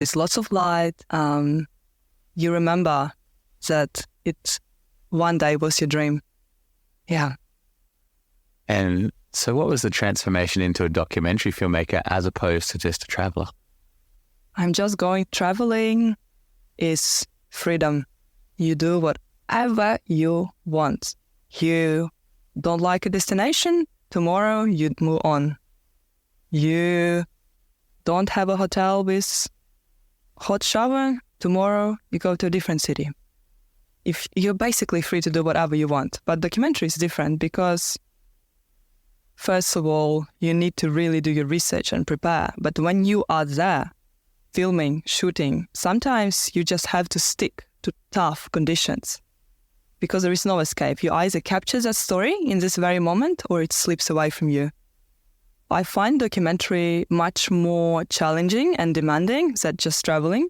There's lots of light. You remember that it one day was your dream. Yeah. And so what was the transformation into a documentary filmmaker as opposed to just a traveler? I'm just going traveling is freedom. You do whatever you want. You don't like a destination, tomorrow you'd move on. You don't have a hotel with hot shower, tomorrow you go to a different city. If you're basically free to do whatever you want. But documentary is different because first of all, you need to really do your research and prepare. But when you are there, filming, shooting, sometimes you just have to stick to tough conditions because there is no escape. You either capture that story in this very moment or it slips away from you. I find documentary much more challenging and demanding than just traveling,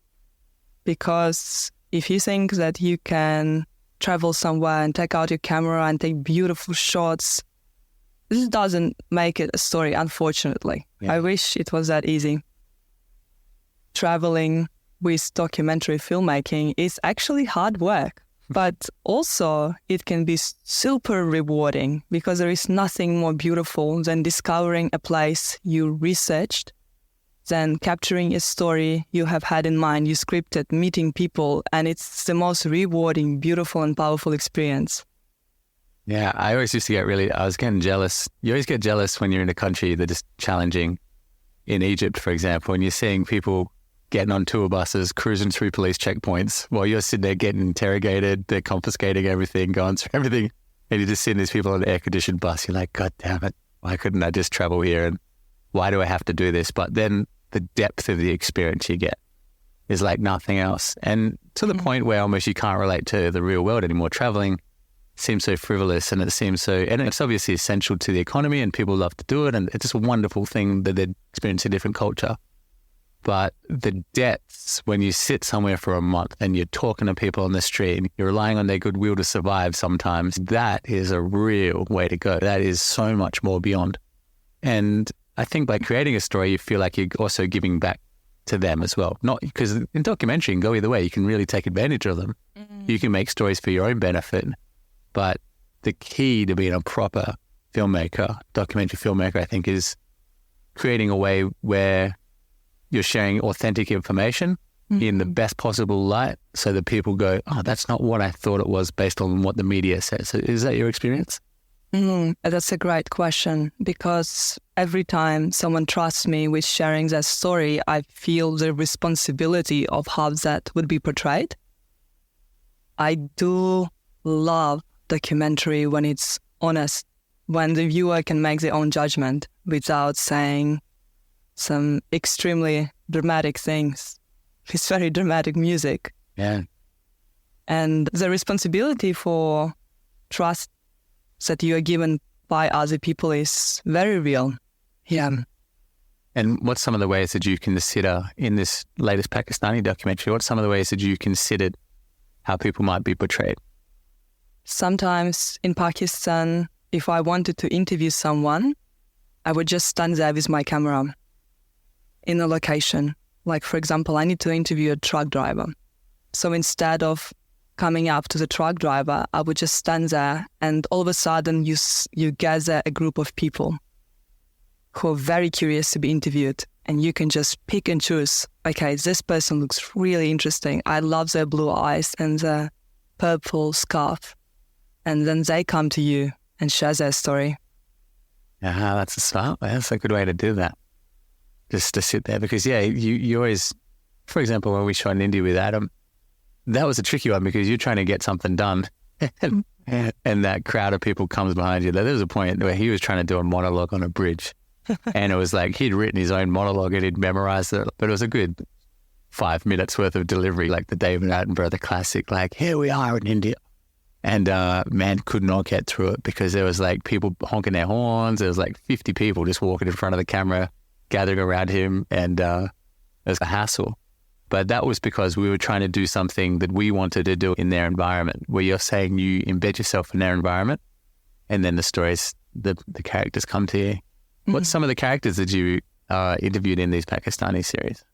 because if you think that you can travel somewhere and take out your camera and take beautiful shots, this doesn't make it a story, unfortunately. Yeah. I wish it was that easy. Traveling with documentary filmmaking is actually hard work, but also it can be super rewarding because there is nothing more beautiful than discovering a place you researched, than capturing a story you have had in mind, you scripted, meeting people, and it's the most rewarding, beautiful, and powerful experience. Yeah, I always used to I was getting jealous. You always get jealous when you're in a country that is challenging. In Egypt, for example, and you're seeing people getting on tour buses, cruising through police checkpoints while you're sitting there getting interrogated, they're confiscating everything, going through everything, and you're just seeing these people on an air-conditioned bus. You're like, God damn it, why couldn't I just travel here? And why do I have to do this? But then the depth of the experience you get is like nothing else. And to the point where almost you can't relate to the real world anymore. Traveling seems so frivolous and and it's obviously essential to the economy and people love to do it. And it's just a wonderful thing that they're experiencing a different culture. But the depths, when you sit somewhere for a month and you're talking to people on the street, and you're relying on their goodwill to survive sometimes, that is a real way to go. That is so much more beyond. And I think by creating a story, you feel like you're also giving back to them as well. Not because in documentary, you can go either way. You can really take advantage of them. You can make stories for your own benefit. But the key to being a proper filmmaker, documentary filmmaker, I think, is creating a way where you're sharing authentic information in the best possible light so that people go, oh, that's not what I thought it was based on what the media says. So is that your experience? That's a great question, because every time someone trusts me with sharing their story, I feel the responsibility of how that would be portrayed. I do love documentary when it's honest, when the viewer can make their own judgment without saying some extremely dramatic things. It's very dramatic music. Yeah. And the responsibility for trust that you are given by other people is very real. Yeah. And what's some of the ways that you consider in this latest Pakistani documentary, what's some of the ways that you considered how people might be portrayed? Sometimes in Pakistan, if I wanted to interview someone, I would just stand there with my camera in a location. Like, for example, I need to interview a truck driver. So instead of coming up to the truck driver, I would just stand there, and all of a sudden you gather a group of people who are very curious to be interviewed, and you can just pick and choose. Okay, this person looks really interesting. I love their blue eyes and their purple scarf. And then they come to you and share their story. Yeah, that's a smart way. That's a good way to do that. Just to sit there, because you always, for example, when we shot in India with Adam, that was a tricky one because you're trying to get something done and that crowd of people comes behind you. There was a point where he was trying to do a monologue on a bridge and it was like he'd written his own monologue and he'd memorized it, but it was a good 5 minutes worth of delivery, like the David Attenborough, the classic, like, here we are in India. And man could not get through it because there was like people honking their horns. There was like 50 people just walking in front of the camera, gathering around him, and it was a hassle. But that was because we were trying to do something that we wanted to do in their environment, where you're saying you embed yourself in their environment and then the stories, the characters come to you. What's some of the characters that you interviewed in these Pakistani series?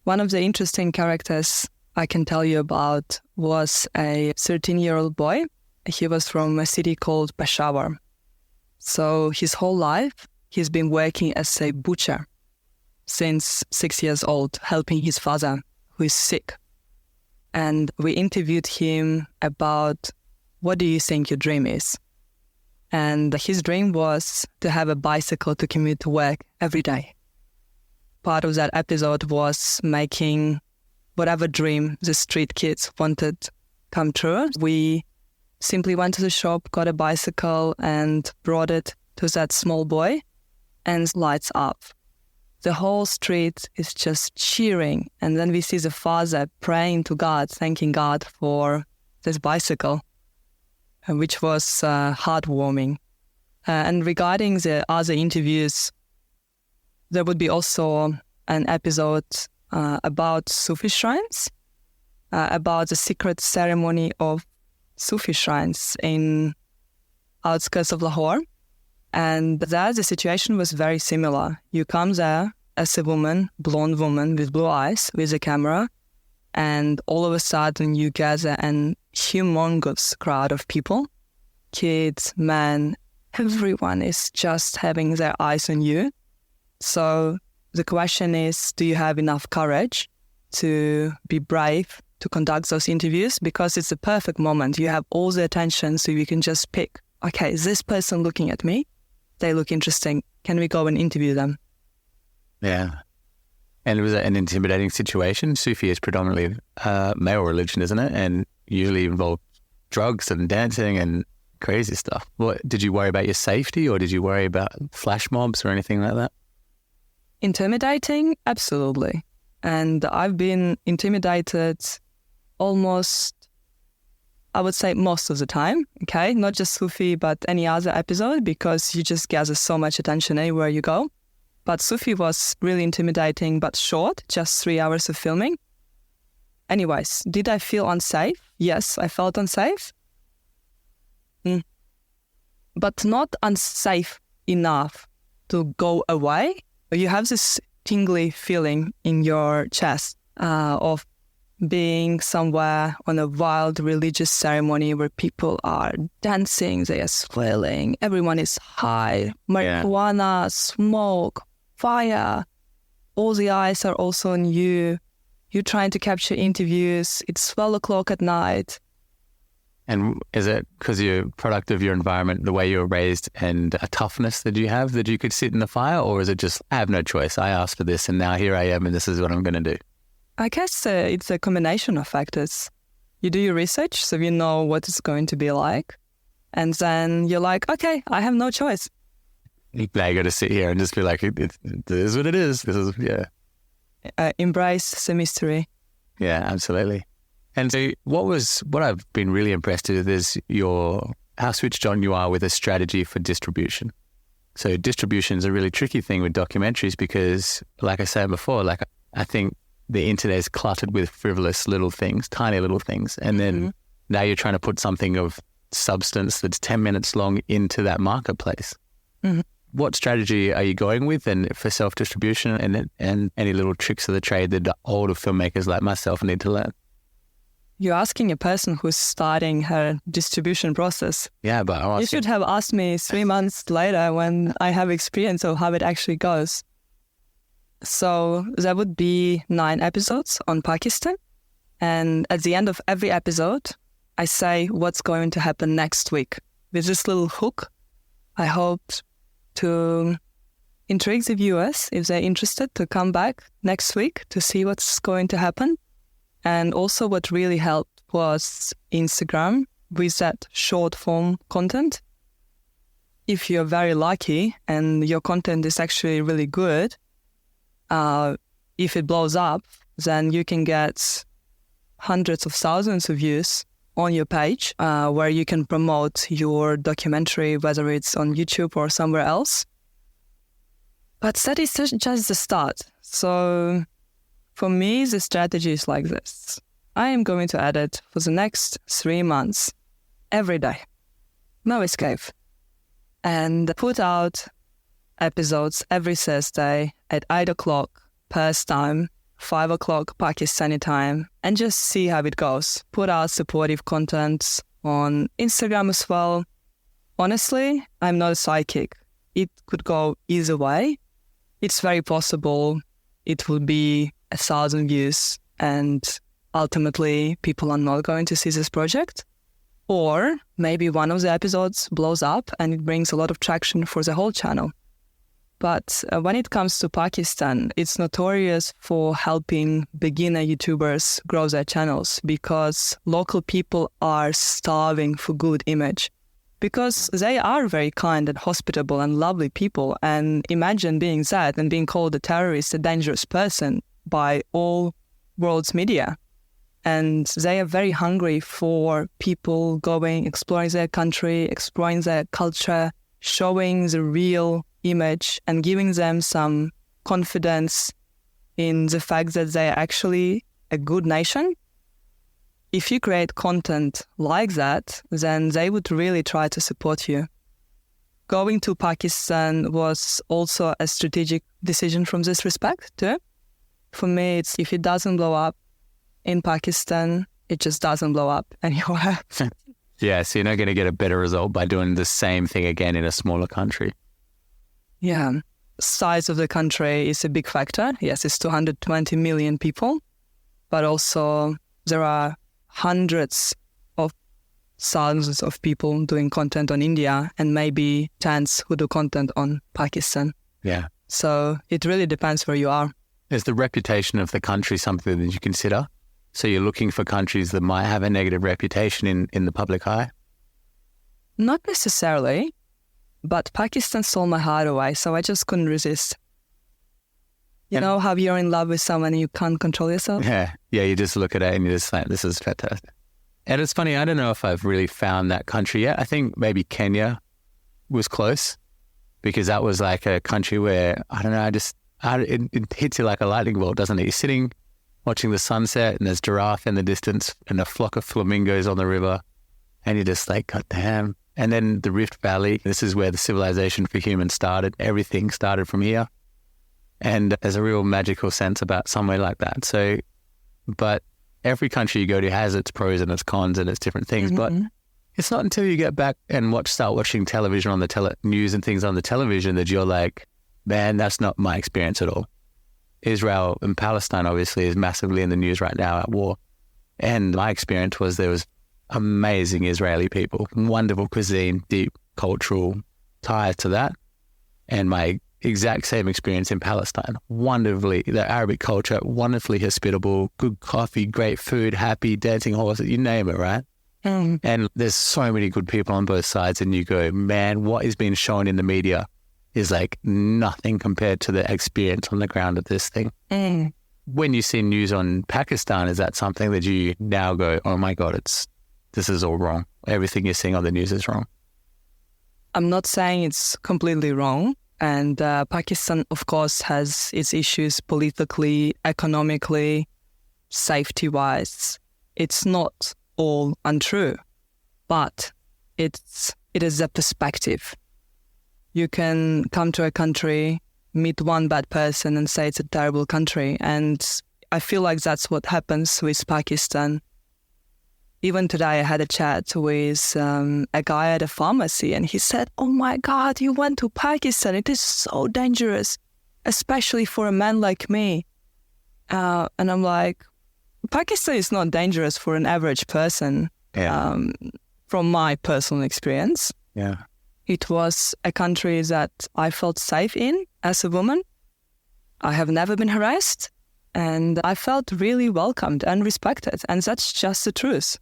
One of the interesting characters I can tell you about was a 13-year-old boy. He was from a city called Peshawar. So his whole life, he's been working as a butcher since 6 years old, helping his father, who is sick. And we interviewed him about, what do you think your dream is? And his dream was to have a bicycle to commute to work every day. Part of that episode was making whatever dream the street kids wanted come true. We simply went to the shop, got a bicycle and brought it to that small boy, and lights up. The whole street is just cheering. And then we see the father praying to God, thanking God for this bicycle, which was heartwarming. And regarding the other interviews, there would be also an episode about Sufi shrines, about the secret ceremony of Sufi shrines in outskirts of Lahore. And there the situation was very similar. You come there as a woman, blonde woman with blue eyes, with a camera, and all of a sudden you gather an humongous crowd of people, kids, men, everyone is just having their eyes on you. So the question is, do you have enough courage to be brave to conduct those interviews? Because it's the perfect moment. You have all the attention, so you can just pick, okay, is this person looking at me? They look interesting. Can we go and interview them? Yeah. And it was an intimidating situation. Sufi is predominantly male religion, isn't it? And usually involve drugs and dancing and crazy stuff. What, did you worry about your safety, or did you worry about flash mobs or anything like that? Intimidating? Absolutely. And I've been intimidated almost, I would say, most of the time, okay? Not just Sufi, but any other episode, because you just gather so much attention anywhere you go. But Sufi was really intimidating, but short, just 3 hours of filming. Anyways, did I feel unsafe? Yes, I felt unsafe. But not unsafe enough to go away. You have this tingly feeling in your chest of being somewhere on a wild religious ceremony where people are dancing, they are swirling, everyone is high, marijuana, smoke, fire, all the eyes are also on you. You're trying to capture interviews. It's 12 o'clock at night. And is it because you're a product of your environment, the way you were raised, and a toughness that you have that you could sit in the fire? Or is it just, I have no choice, I asked for this and now here I am and this is what I'm going to do? I guess it's a combination of factors. You do your research, so you know what it's going to be like. And then you're like, okay, I have no choice. Now you got to sit here and just be like, it is what it is. This is, yeah. Embrace the mystery. Yeah, absolutely. And so what I've been really impressed with is how switched on you are with a strategy for distribution. So distribution is a really tricky thing with documentaries because, like I said before, like I think the internet is cluttered with frivolous little things, tiny little things. And then now you're trying to put something of substance that's 10 minutes long into that marketplace. Mm-hmm. What strategy are you going with and for self-distribution and any little tricks of the trade that older filmmakers like myself need to learn? You're asking a person who's starting her distribution process. Yeah, but you should have asked me 3 months later when I have experience of how it actually goes. So there would be 9 episodes on Pakistan. And at the end of every episode, I say what's going to happen next week. With this little hook, I hoped to intrigue the viewers, if they're interested, to come back next week to see what's going to happen. And also what really helped was Instagram with that short form content. If you're very lucky and your content is actually really good, if it blows up, then you can get hundreds of thousands of views on your page where you can promote your documentary, whether it's on YouTube or somewhere else. But that is just the start. So for me, the strategy is like this. I am going to edit for the next 3 months, every day. No escape. And put out episodes every Thursday at 8 o'clock Perth time 5 o'clock Pakistani time, and just see how it goes. Put out supportive content on Instagram as well. Honestly, I'm not a psychic. It could go either way. It's very possible it will be 1,000 views and ultimately people are not going to see this project. Or maybe one of the episodes blows up and it brings a lot of traction for the whole channel. But when it comes to Pakistan, it's notorious for helping beginner YouTubers grow their channels because local people are starving for good image. Because they are very kind and hospitable and lovely people. And imagine being that and being called a terrorist, a dangerous person by all world's media. And they are very hungry for people going, exploring their country, exploring their culture, showing the real image and giving them some confidence in the fact that they are actually a good nation. If you create content like that, then they would really try to support you. Going to Pakistan was also a strategic decision from this respect too. For me, it's if it doesn't blow up in Pakistan, it just doesn't blow up anywhere. Yeah, so you're not going to get a better result by doing the same thing again in a smaller country. Yeah, size of the country is a big factor. Yes, it's 220 million people, but also there are hundreds of thousands of people doing content on India and maybe tens who do content on Pakistan. Yeah. So it really depends where you are. Is the reputation of the country something that you consider? So you're looking for countries that might have a negative reputation in the public eye? Not necessarily, but Pakistan stole my heart away, so I just couldn't resist. You know how you're in love with someone and you can't control yourself? Yeah, you just look at it and you're just like, this is fantastic. And it's funny, I don't know if I've really found that country yet. I think maybe Kenya was close because that was like a country where, I don't know, it hits you like a lightning bolt, doesn't it? You're sitting watching the sunset and there's giraffe in the distance and a flock of flamingos on the river and you're just like, God damn. And then the Rift Valley, this is where the civilization for humans started. Everything started from here. And there's a real magical sense about somewhere like that. So, but every country you go to has its pros and its cons and its different things. Mm-hmm. But it's not until you get back and start watching television on the news and things on the television that you're like, man, that's not my experience at all. Israel and Palestine obviously is massively in the news right now at war. And my experience was there was amazing Israeli people, wonderful cuisine, deep cultural ties to that. And my exact same experience in Palestine. The Arabic culture, wonderfully hospitable, good coffee, great food, happy, dancing horses, you name it, right? Mm. And there's so many good people on both sides and you go, man, what is being shown in the media is like nothing compared to the experience on the ground of this thing. Mm. When you see news on Pakistan, is that something that you now go, oh my God, this is all wrong. Everything you're seeing on the news is wrong. I'm not saying it's completely wrong. And Pakistan, of course, has its issues politically, economically, safety-wise. It's not all untrue, but it is a perspective. You can come to a country, meet one bad person and say it's a terrible country. And I feel like that's what happens with Pakistan. Even today, I had a chat with a guy at a pharmacy and he said, oh my God, you went to Pakistan. It is so dangerous, especially for a man like me. And I'm like, Pakistan is not dangerous for an average person, from my personal experience. Yeah. It was a country that I felt safe in as a woman. I have never been harassed and I felt really welcomed and respected. And that's just the truth.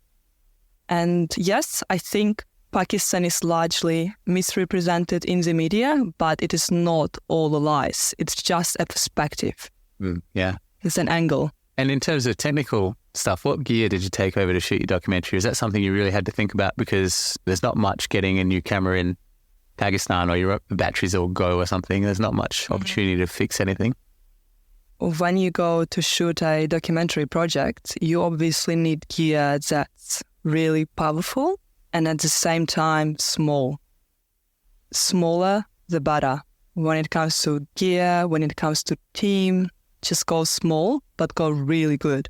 And yes, I think Pakistan is largely misrepresented in the media, but it is not all lies. It's just a perspective. Yeah. It's an angle. And in terms of technical stuff, what gear did you take over to shoot your documentary? Is that something you really had to think about? Because there's not much getting a new camera in Pakistan or your batteries will go or something. There's not much opportunity to fix anything. When you go to shoot a documentary project, you obviously need gear that's really powerful and at the same time small. Smaller, the better. When it comes to gear, when it comes to team, Just go small, but go really good.